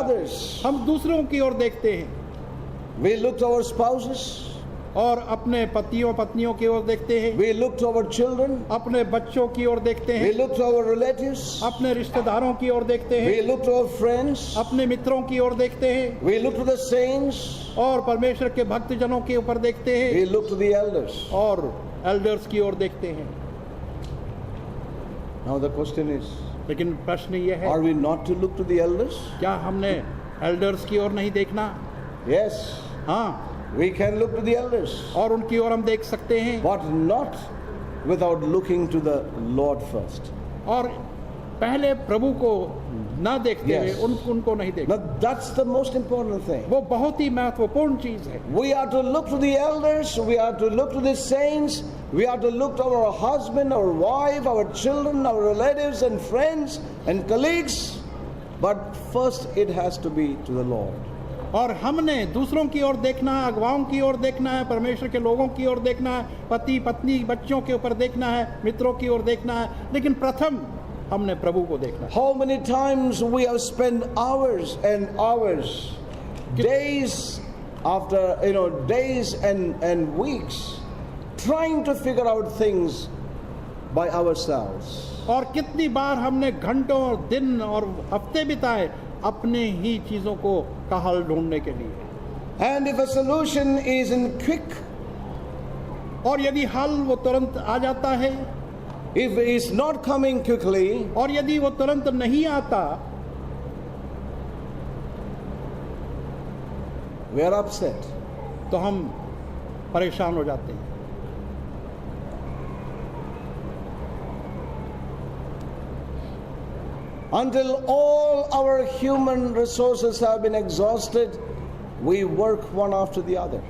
others. हम दूसरों की ओर देखते हैं We look to our spouses. और अपने पतियों पत्नियों की ओर देखते हैं, We look to our children. अपने बच्चों की ओर देखते We हैं, look to our relatives. अपने रिश्तेदारों की ओर देखते हैं, We look to our friends. अपने मित्रों की ओर देखते हैं We look to the saints. और परमेश्वर के भक्तजनों के ऊपर देखते हैं We look to the elders. और एल्डर्स की ओर देखते हैं। Now the question is, लेकिन प्रश्न ये है, are we not to look to the elders? क्या हमने एल्डर्स की ओर नहीं देखना? Yes, हाँ, we can look to the elders, और उनकी ओर हम देख सकते हैं, but not without looking to the Lord first. और पहले प्रभु को ना देखते हुए Yes. उनको नहीं देखते। Now that's the most important thing. वो बहुत ही महत्वपूर्ण चीज है। We are to look to the elders, we are to look to the saints, we are to look to our husband, our wife, our children, our relatives and friends and colleagues, but first it has to be to the Lord. और हमने दूसरों की ओर देखना है, अगुवाओं की ओर देखना है, परमेश्वर के लोगों की ओर देखना है, पति पत्नी बच्चों के ऊपर देखना है, मित्रों की ओर देखना है, लेकिन प्रथम हमने प्रभु को देखना है। How many times we have spent hours and hours, days after, days and weeks trying to figure out things by ourselves. और कितनी बार हमने घंटों और दिन और हफ्ते बिताए अपने ही चीजों को का हल ढूंढने के लिए। And if a solution isn't quick, और यदि हल वो तुरंत आ जाता है, if it's not coming quickly, और यदि वो तुरंत नहीं आता, we are upset. तो हम परेशान हो जाते हैं। Until all our human resources have been exhausted, we work one after the other.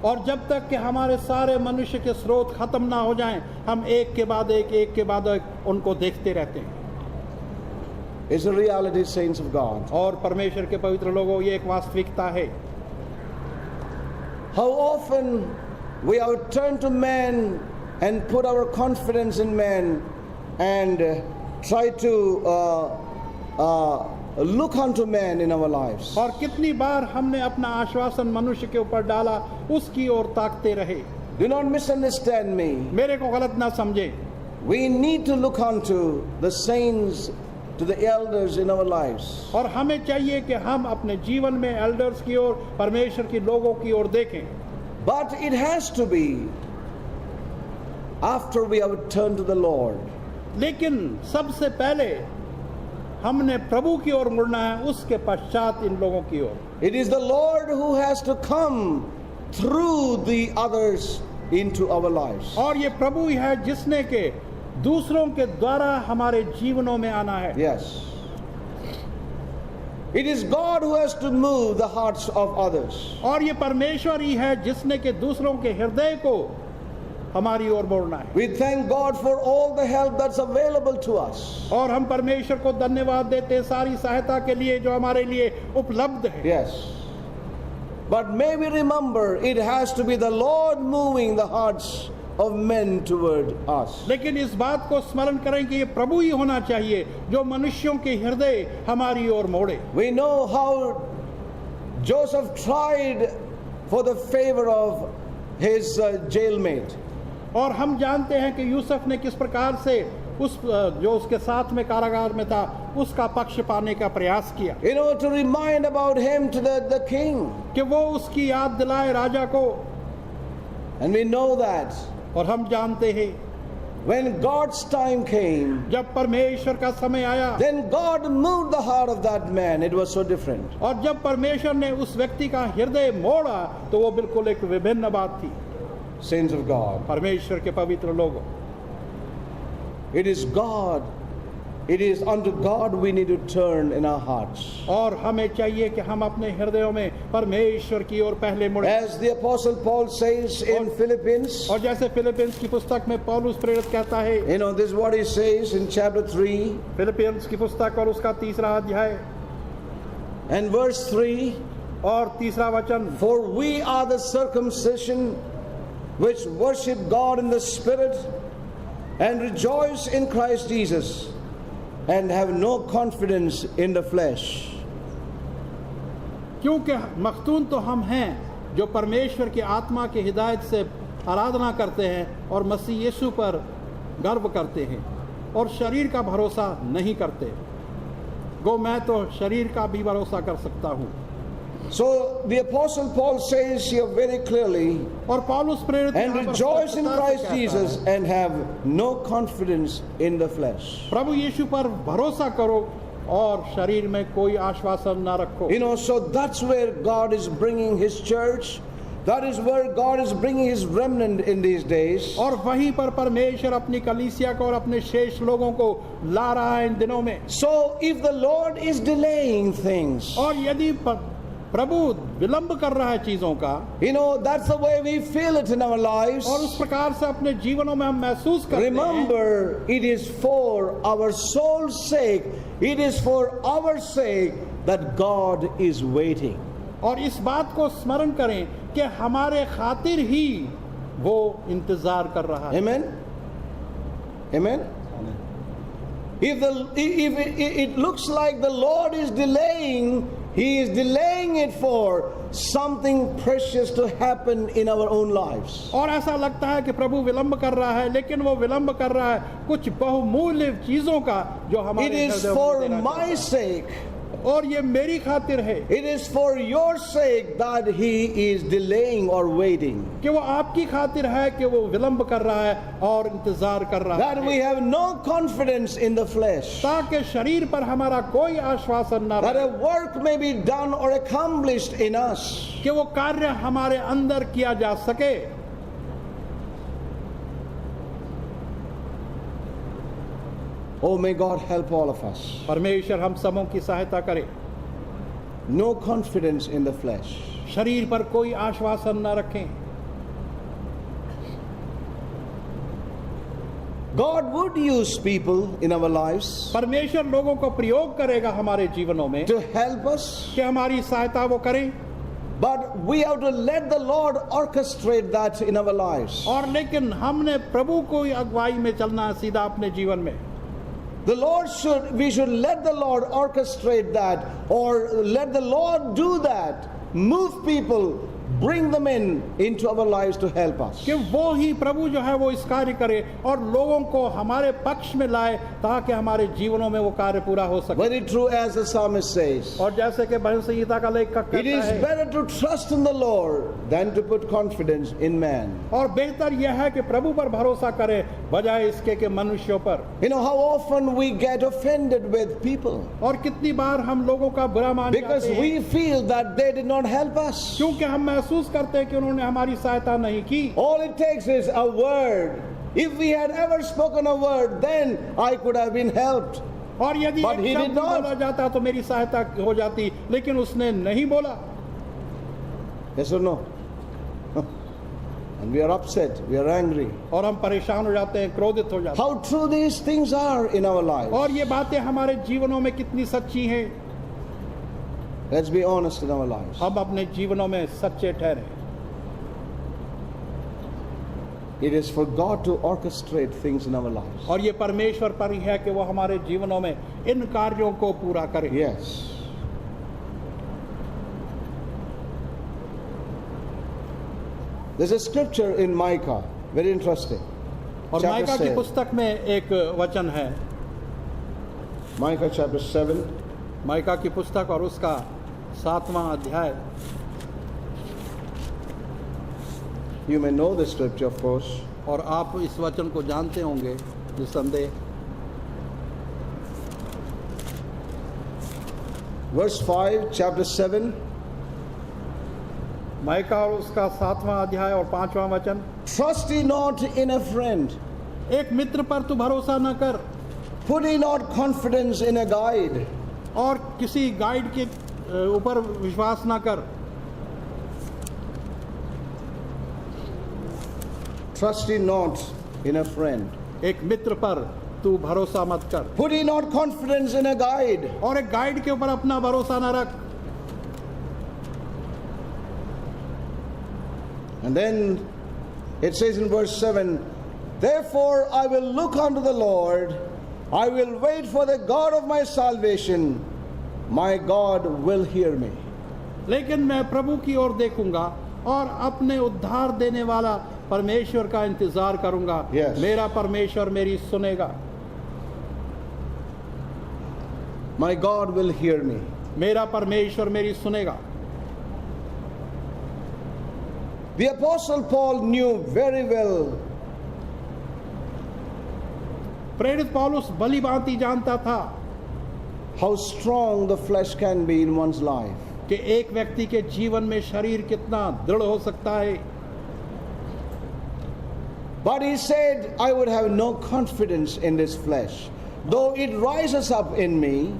और जब तक कि हमारे सारे मनुष्य के स्रोत खत्म ना हो जाएं, हम एक के बाद एक उनको देखते रहते हैं। It's a reality, saints of God. और परमेश्वर के पवित्र लोगों, ये एक वास्तविकता है। How often we have turned to man and put our confidence in man and try to look unto man in our lives. और कितनी बार हमने अपना आश्वासन मनुष्य के ऊपर डाला, उसकी ओर ताकते रहे। Do not misunderstand me. मेरे को गलत ना समझे। We need to look unto the saints, to the elders in our lives. और हमें चाहिए कि हम अपने जीवन में एल्डर्स की ओर, परमेश्वर की लोगों की ओर देखें। But it has to be after we have turned to the Lord. लेकिन सबसे पहले हमने प्रभु की ओर मुड़ना है, उसके पश्चात इन लोगों की ओर। It is the Lord who has to come through the others into our lives. और ये प्रभु ही है जिसने के दूसरों के द्वारा हमारे जीवनों में आना है। Yes. It is God who has to move the hearts of others. और ये परमेश्वर ही है जिसने के दूसरों के हृदय को हमारी ओर मोड़ना है। We thank God for all the help that's available to us. और हम परमेश्वर को धन्यवाद देते हैं सारी सहायता के लिए जो हमारे लिए उपलब्ध है। Yes. But may we remember, it has to be the Lord moving the hearts of men toward us. लेकिन इस बात को स्मरण करें कि ये प्रभु ही होना चाहिए जो मनुष्यों के हृदय हमारी ओर मोड़े। We know how Joseph tried for the favor of his jailmate. और हम जानते हैं कि यूसुफ ने किस प्रकार से उस जो उसके साथ में कारागार में था उसका पक्ष पाने का प्रयास किया, To remind about him to the king. कि वो उसकी याद दिलाए राजा को। And we know that और हम जानते हैं when God's time came, जब परमेश्वर का समय आया, then God moved the heart of that man. It was so different. और जब परमेश्वर ने उस व्यक्ति का हृदय मोड़ा तो वो बिल्कुल एक विभिन्न बात थी। Saints of God, परमेश्वर के पवित्र लोगों, it is God, it is unto God we need to turn in our hearts. और हमें चाहिए कि हम अपने हृदयों में परमेश्वर की ओर पहले मुड़े। As the Apostle Paul says in Philippians, और जैसे फिलिपियंस की पुस्तक में पौलुस प्रेरित कहता है, this is what he says in chapter 3 Philippians की पुस्तक और उसका 3रा अध्याय and verse 3, और 3रा वचन, for we are the circumcision which worship God in the Spirit and rejoice in Christ Jesus and have no confidence in the flesh. क्योंकि मख्तून तो हम हैं जो परमेश्वर की आत्मा की हिदायत से आराधना करते हैं और मसीह यीशु पर गर्व करते हैं और शरीर का भरोसा नहीं करते। गो मैं तो शरीर का भी भरोसा कर सकता हूँ। So the Apostle Paul says here very clearly, और पौलुस प्रेरित and यहाँ पर rejoice in स्पष्टता से Christ कहता Jesus है, and have no confidence in the flesh. प्रभु यीशु पर भरोसा करो और शरीर में कोई आश्वासन ना रखो। You know, so that's where God is bringing His church. That is where God is bringing His remnant in these days. और वहीं पर परमेश्वर अपनी कलीसिया को और अपने शेष लोगों को ला रहा है इन दिनों में। So if the Lord is delaying things, और यदि प्रभु विलंब कर रहा है चीजों का, you know, that's the way we feel it in our lives. और उस प्रकार से अपने जीवनों में हम महसूस करते हैं। Remember, it is for our soul's sake, it is for our sake that God is waiting. और इस बात को स्मरण करें कि हमारे खातिर ही वो इंतजार कर रहा है। Amen? Amen? If it looks like the Lord is delaying, He is delaying it for something precious to happen in our own lives. और ऐसा लगता है कि प्रभु विलंब कर रहा है, लेकिन वो विलंब कर रहा है कुछ बहुमूल्य चीजों का जो It हमारे is हृदय में for देना चाहता my है। sake. और ये मेरी खातिर है It is for your sake that He is delaying or waiting. कि वो आपकी खातिर है कि वो विलंब कर रहा है और इंतजार कर रहा That we है, have no confidence in the flesh. ताकि शरीर पर हमारा कोई आश्वासन न That रहे, a work may be done or accomplished in us. कि वो कार्य हमारे अंदर किया जा सके। Oh, may God help all of us. परमेश्वर हम सबों की सहायता करे। No confidence in the flesh. शरीर पर कोई आश्वासन न रखें। God would use people in our lives परमेश्वर लोगों को प्रयोग करेगा हमारे जीवनों में to help us, कि हमारी सहायता वो करें, but we have to let the Lord orchestrate that in our lives. और लेकिन हमने प्रभु को अगुवाई में चलना है सीधा अपने जीवन में। We should let the Lord orchestrate that, or let the Lord do that, move people, bring them into our lives to help us. कि वो ही प्रभु जो है वो इस कार्य करे और लोगों को हमारे पक्ष में लाए ताकि हमारे जीवनों में वो कार्य पूरा हो सके। Very true, as the psalmist says. और जैसे कि भजन संहिता का लेखक It कहता is है, better to trust in the Lord than to put confidence in man. और बेहतर यह है कि प्रभु पर भरोसा करे बजाय इसके कि मनुष्यों पर। You know how often we get offended with people और कितनी बार हम लोगों का बुरा मान because जाते हैं we feel that they did not help us. क्योंकि हम महसूस करते हैं कि उन्होंने हमारी सहायता नहीं की। All it takes is a word. If we had ever spoken a word, then I could have been helped. और यदि But he एक did शब्द not. बोला जाता तो मेरी सहायता हो जाती, लेकिन उसने नहीं बोला। Yes or no? And we are upset, we are angry. और हम परेशान हो जाते हैं, क्रोधित हो जाते हैं। How true these things are in our lives. और ये बातें हमारे जीवनों में कितनी सच्ची हैं। Let's be honest in our lives. हम अपने जीवनों में सच्चे ठहरे। It is for God to orchestrate things in our lives. और ये परमेश्वर पर ही है कि वो हमारे जीवनों में इन कार्यों को पूरा करे। Yes. There's a scripture in Micah, very interesting. और Chapter माइका की 7. पुस्तक में एक वचन है, Micah chapter 7. माइका की पुस्तक और उसका 7वां अध्याय। You may know the scripture, of course. और आप इस वचन को जानते होंगे निस्संदेह। Verse 5, chapter 7. माइका और उसका 7वां अध्याय और 5वां वचन। Trust ye not in a friend, एक मित्र पर तू भरोसा न कर put ye not confidence in a guide. और किसी गाइड के ऊपर विश्वास न कर। Trust ye not in a friend. एक मित्र पर तू भरोसा मत कर Put ye not confidence in a guide. और एक गाइड के ऊपर अपना भरोसा न रख। And then it says in verse 7, therefore I will look unto the Lord, I will wait for the God of my salvation, my God will hear me. लेकिन मैं प्रभु की ओर देखूंगा और अपने उद्धार देने वाला परमेश्वर का इंतजार करूंगा। Yes. मेरा परमेश्वर मेरी सुनेगा, My God will hear me. मेरा परमेश्वर मेरी सुनेगा। The Apostle Paul knew very well प्रेरित पौलुस भली भांति जानता था how strong the flesh can be in one's life. कि एक व्यक्ति के जीवन में शरीर कितना दृढ़ हो सकता है। But he said, I would have no confidence in this flesh. Though it rises up in me,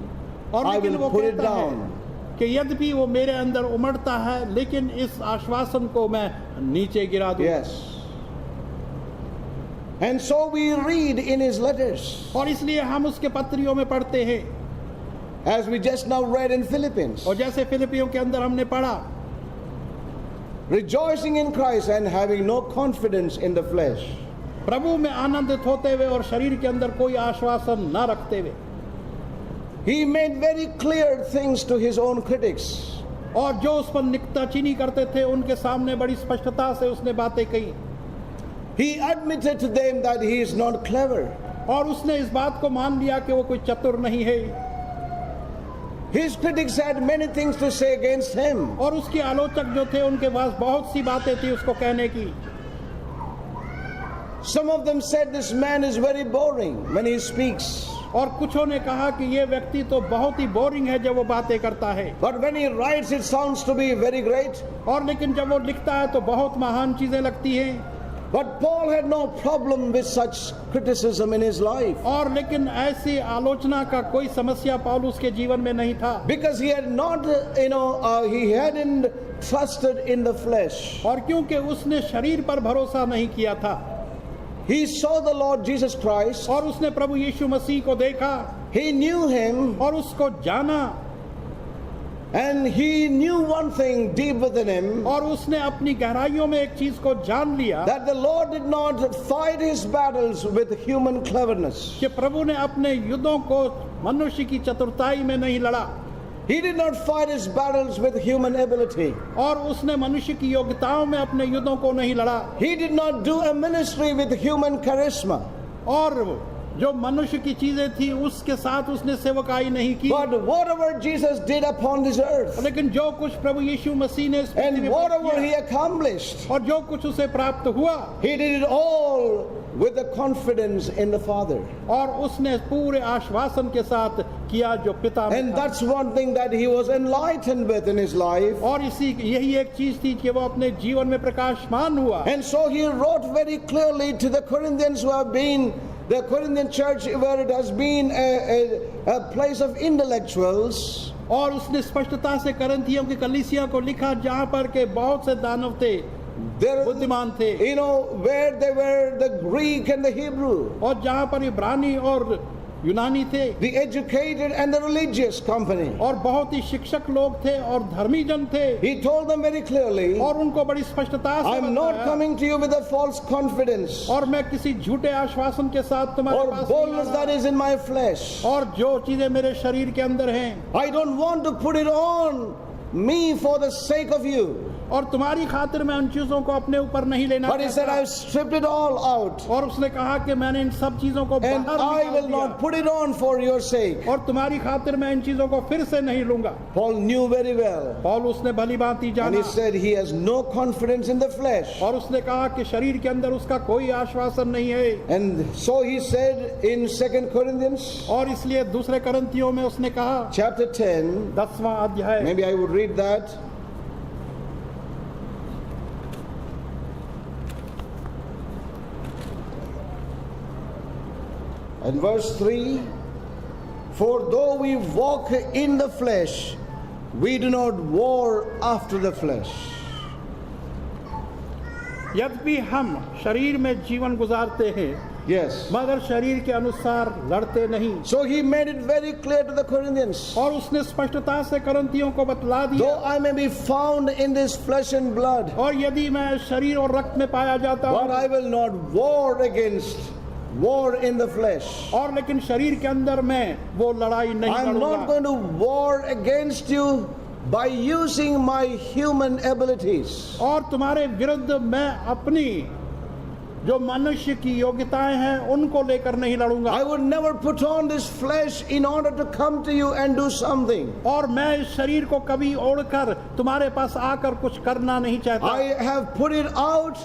और I लेकिन will वो put it कहता है down. कि यद्यपि वो मेरे अंदर उमड़ता है, लेकिन इस आश्वासन को मैं नीचे गिरा दूं। Yes. And so we read in his letters, और इसलिए हम उसके पत्रियों में पढ़ते हैं, as we just now read in Philippians, और जैसे फिलिपियों के अंदर हमने पढ़ा, rejoicing in Christ and having no confidence in the flesh. प्रभु में आनंदित होते हुए और शरीर के अंदर कोई आश्वासन न रखते हुए। He made very clear things to his own critics. और जो उस पर नुक्ताचीनी करते थे, उनके सामने बड़ी स्पष्टता से उसने बातें कही। He admitted to them that he is not clever. और उसने इस बात को मान लिया कि वो कोई चतुर नहीं है। His critics had many things to say against him. और उसके आलोचक जो थे, उनके पास बहुत सी बातें थी उसको कहने की। Some of them said this man is very boring when he speaks. और कुछों ने कहा कि ये व्यक्ति तो बहुत ही बोरिंग है जब वो बातें करता है। But when he writes, it sounds to be very great. और लेकिन जब वो लिखता है तो बहुत महान चीजें लगती हैं। But Paul had no problem with such criticism in his life, और लेकिन ऐसी आलोचना का कोई समस्या पौलुस के जीवन में नहीं था, because he had not, he hadn't trusted in the flesh. और क्योंकि उसने शरीर पर भरोसा नहीं किया था। He saw the Lord Jesus Christ. और उसने प्रभु यीशु मसीह को देखा, He knew him, और उसको जाना, and he knew one thing deep within him, और उसने अपनी गहराइयों में एक चीज को जान लिया that the Lord did not fight his battles with human cleverness. कि प्रभु ने अपने युद्धों को मनुष्य की चतुरताई में नहीं लड़ा, He did not fight his battles with human ability. और उसने मनुष्य की योग्यताओं में अपने युद्धों को नहीं लड़ा, He did not do a ministry with human charisma. और जो मनुष्य की चीजें थी उसके साथ उसने सेवकाई नहीं की। But whatever Jesus did upon this earth, लेकिन जो कुछ प्रभु यीशु मसीह ने इस पृथ्वी and में whatever किया, he accomplished, और जो कुछ उसे प्राप्त हुआ, he did it all with the confidence in the Father. और उसने पूरे आश्वासन के साथ किया जो पिता में And था। that's one thing that he was enlightened with in his life. और यही एक चीज थी कि वो अपने जीवन में प्रकाशमान हुआ। And so he wrote very clearly to the Corinthians who have been the Corinthian church, where it has been a place of intellectuals. और उसने स्पष्टता से करंथियों की कलीसिया को लिखा जहां पर के बहुत से दानव थे, There, बुद्धिमान थे, where they were the Greek and the Hebrew, और जहां पर इब्रानी और यूनानी थे, the educated and the religious company. और बहुत ही शिक्षक लोग थे और धर्मी जन थे। He told them very clearly, और उनको बड़ी स्पष्टता से I'm not बताया, coming to you with a false confidence और मैं किसी झूठे आश्वासन के साथ तुम्हारे or पास नहीं boldness आ that रहा। is in my flesh. और जो चीजें मेरे शरीर के अंदर हैं, I don't want to put it on me for the sake of you. और तुम्हारी खातिर मैं उन चीजों को अपने ऊपर नहीं लेना But he said, चाहता। I've stripped it all out, और उसने कहा कि मैंने इन सब चीजों को and बाहर I निकाल will दिया, not put it on for your sake. और तुम्हारी खातिर मैं इन चीजों को फिर से नहीं लूंगा। Paul knew very well, पौलुस ने भली भांति and जाना, he said he has no confidence in the flesh. और उसने कहा कि शरीर के अंदर उसका कोई आश्वासन नहीं है। And so he said in 2 Corinthians और इसलिए दूसरे करंथियों में उसने कहा, chapter 10, 10वां अध्याय, maybe I would read that. And verse 3, for though we walk in the flesh, we do not war after the flesh. यद्यपि हम शरीर में जीवन गुजारते हैं, Yes. मगर शरीर के अनुसार लड़ते नहीं। So he made it very clear to the Corinthians. और उसने स्पष्टता से करंथियों को बतला दिया, Though I may be found in this flesh and blood, और यदि मैं शरीर और रक्त में पाया जाता but हूँ, I will not war in the flesh. और लेकिन शरीर के अंदर मैं वो लड़ाई नहीं I'm not लड़ूंगा। going to war against you by using my human abilities. और तुम्हारे विरुद्ध मैं अपनी जो मनुष्य की योग्यताएं हैं उनको लेकर नहीं लड़ूंगा। I would never put on this flesh in order to come to you and do something. और मैं इस शरीर को कभी ओढ़कर तुम्हारे पास आकर कुछ करना नहीं चाहता। I have put it out,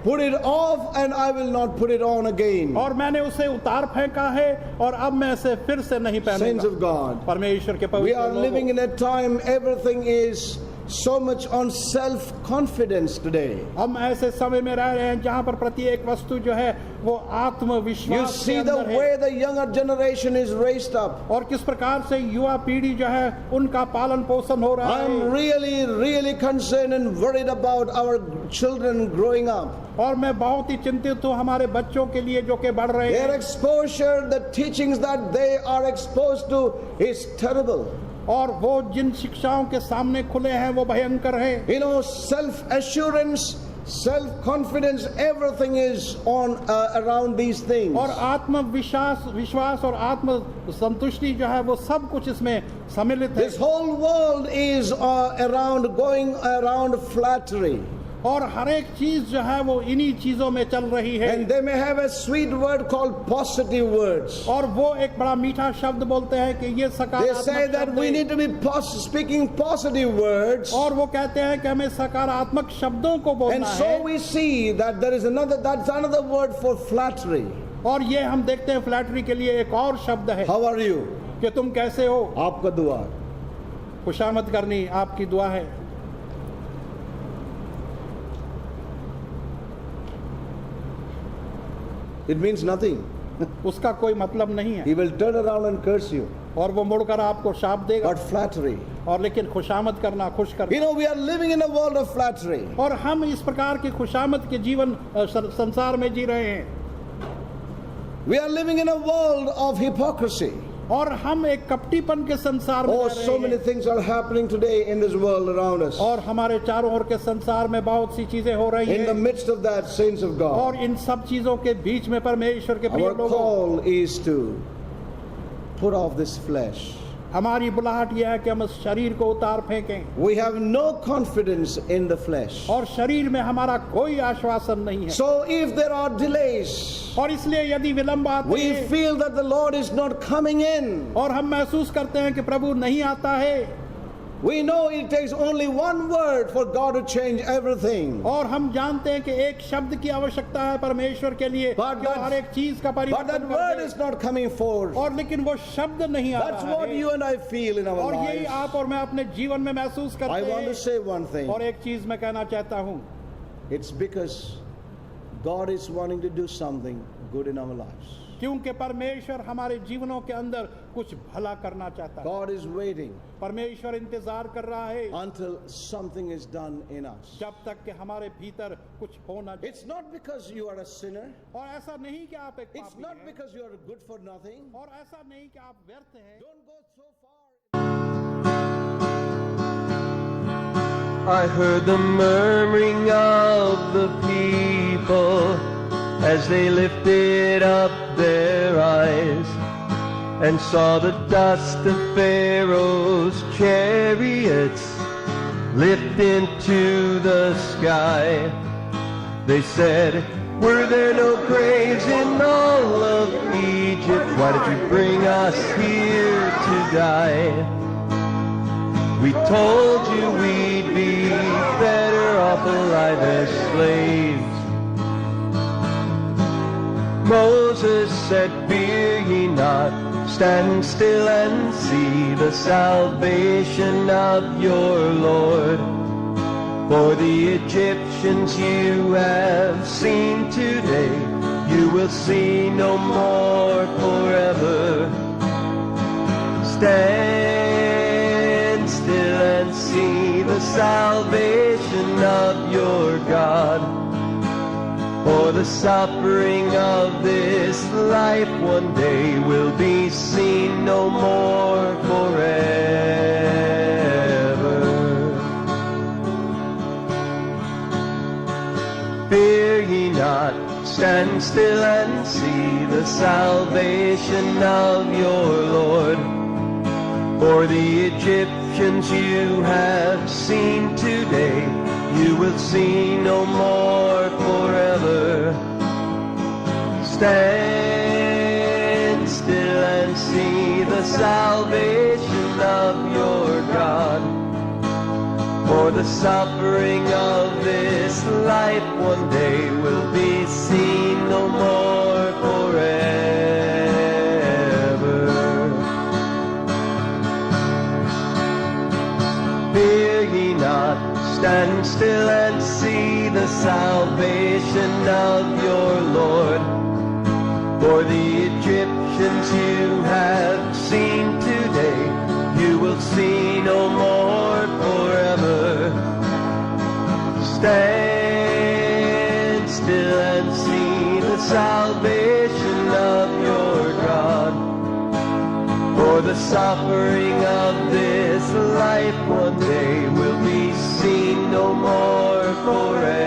put it off, and I will not put it on again. और मैंने उसे उतार फेंका है और अब मैं इसे फिर से नहीं Saints पहनूंगा। of God, परमेश्वर के we पवित्र are living लोगों, in a time everything is so much on self-confidence today. हम ऐसे समय में रह रहे हैं जहां पर प्रत्येक वस्तु जो है वो You आत्मविश्वास के see the अंदर है। way the younger generation is raised up. और किस प्रकार से युवा पीढ़ी जो है उनका पालन पोषण हो रहा I'm है। really concerned and worried about our children growing up. और मैं बहुत ही चिंतित हूँ हमारे बच्चों के लिए जो कि बढ़ रहे Their हैं। exposure, the teachings that they are exposed to is terrible. और वो जिन शिक्षाओं के सामने खुले हैं वो भयंकर है। You know, self-assurance, self-confidence, everything is on around these things. और विश्वास और आत्म संतुष्टि जो है वो सब कुछ इसमें सम्मिलित है। This whole world is going around flattery. और हर एक चीज जो है वो इन्हीं चीजों में चल रही है। And they may have a sweet word called positive words. और वो एक बड़ा मीठा शब्द बोलते हैं कि ये They सकारात्मक say that शब्द we है। need to be speaking positive words. और वो कहते हैं कि हमें सकारात्मक शब्दों को And बोलना so है। we see that that's another word for flattery. और ये हम देखते हैं फ्लैटरी के लिए एक और शब्द है How are you? कि तुम कैसे हो। आपका दुआ. खुशामद करनी आपकी दुआ है। It means nothing. उसका कोई मतलब नहीं है। He will turn around and curse you. और वो मुड़कर आपको शाप देगा। But flattery. और लेकिन खुशामद करना, खुश You करना। know, we are living in a world of flattery. और हम इस प्रकार की खुशामद के जीवन संसार में जी रहे हैं। We are living in a world of hypocrisy. और हम एक कपटीपन के संसार में Oh, रह so रहे many हैं। things are happening today in this world around us. और हमारे चारों ओर के संसार में बहुत सी चीजें हो रही In the हैं। midst of that, saints of God, और इन सब चीजों के बीच में परमेश्वर के प्रिय our लोगों, call is to put off this flesh. हमारी बुलाहट यह है कि हम इस शरीर को उतार फेंकें। We have no confidence in the flesh. और शरीर में हमारा कोई आश्वासन नहीं है। So if there are delays, और इसलिए यदि विलंब आते we हैं feel that the Lord is not coming in. और हम महसूस करते हैं कि प्रभु नहीं आता है, We know it takes only one word for God to change everything. और हम जानते हैं कि एक शब्द की आवश्यकता है परमेश्वर के लिए But कि वो हर एक चीज का But that परिवर्तन word कर is they. not coming forth. और लेकिन वो शब्द नहीं आ That's रहा what है। you and I feel in our और यही lives. आप और मैं अपने जीवन में महसूस I करते want to हैं। say one thing. और एक चीज मैं कहना चाहता हूँ, It's because God is wanting to do something good in our lives. क्योंकि परमेश्वर हमारे जीवनों के अंदर कुछ भला करना चाहता है। God is waiting परमेश्वर इंतजार कर रहा है until something is done in us. जब तक कि हमारे भीतर कुछ होना चाहिए। It's not because you are a sinner. और ऐसा नहीं कि आप एक It's पापी not हैं, because you are good for nothing. और ऐसा नहीं कि आप व्यर्थ हैं। Don't go so far. I heard the murmuring of the people as they lifted up their eyes and saw the dust of Pharaoh's chariots lift into the sky. They said, "Were there no graves in all of Egypt? Why did you bring us here to die? We told you we'd be better off alive as slaves." Moses said, "Fear ye not, stand still and see the salvation of your Lord. For the Egyptians you have seen today, you will see no more forever. Stand still and see the salvation of your God. For the suffering of this life one day will be seen no more forever." Fear ye not, stand still and see the salvation of your Lord. For the Egyptians you have seen today, you will see no more forever. Stand still and see the salvation of your God. For the suffering of this life one day will be seen no more forever. Fear ye not, stand still and see the salvation of your Lord. For the Egyptians you have seen today, you will see no more forever. Stand still and see the salvation of your God. For the suffering of this life one day will be seen no more forever.